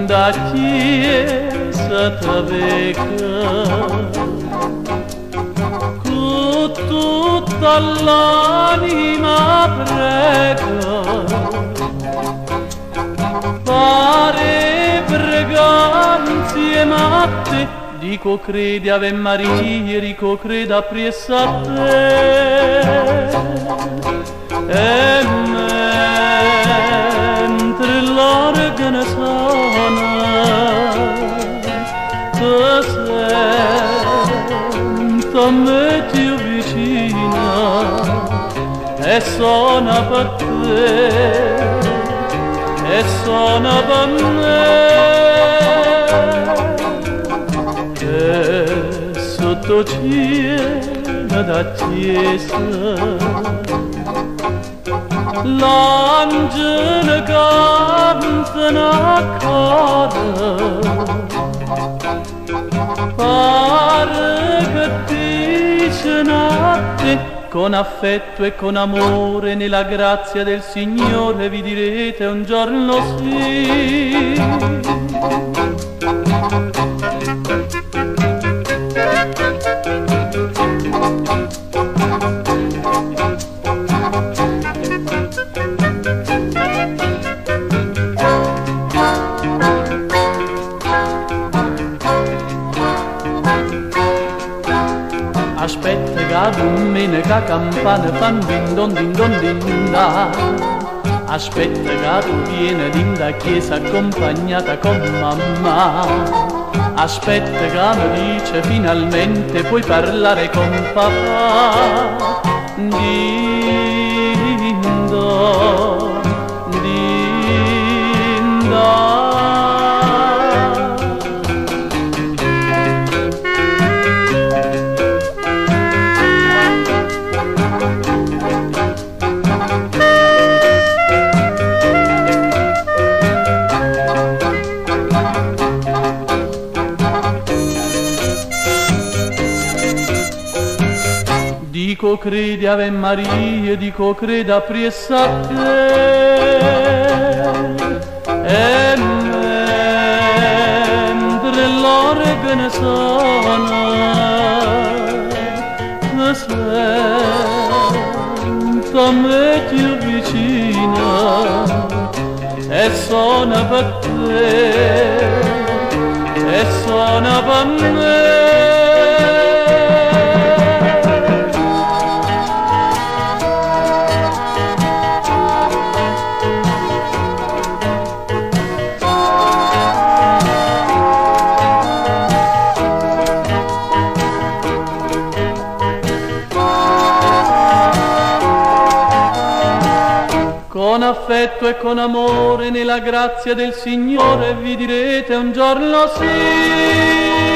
Da chiesa t'aveca con tutta l'anima prega, pare pregare insieme a te, dico credi Ave Maria, dico credi appresso a te, e mentre l'organo suona sento a me più vicina e suona per te e suona per me e sotto cielo da chiesa l'angelo canta una coda, pare che dice a te con affetto e con amore nella grazia del Signore vi direte un giorno sì. Aspetta che domenica campana fan din don din don din da. Aspetta che tu vieni da chiesa accompagnata con mamma. Aspetta che mi dice finalmente puoi parlare con papà. Din don, din don. Dico credi Ave Maria, dico credi appresso a te, e mentre l'organo suona sento a me più vicina e suona per te e suona per me. Con affetto e con amore nella grazia del Signore vi direte un giorno sì.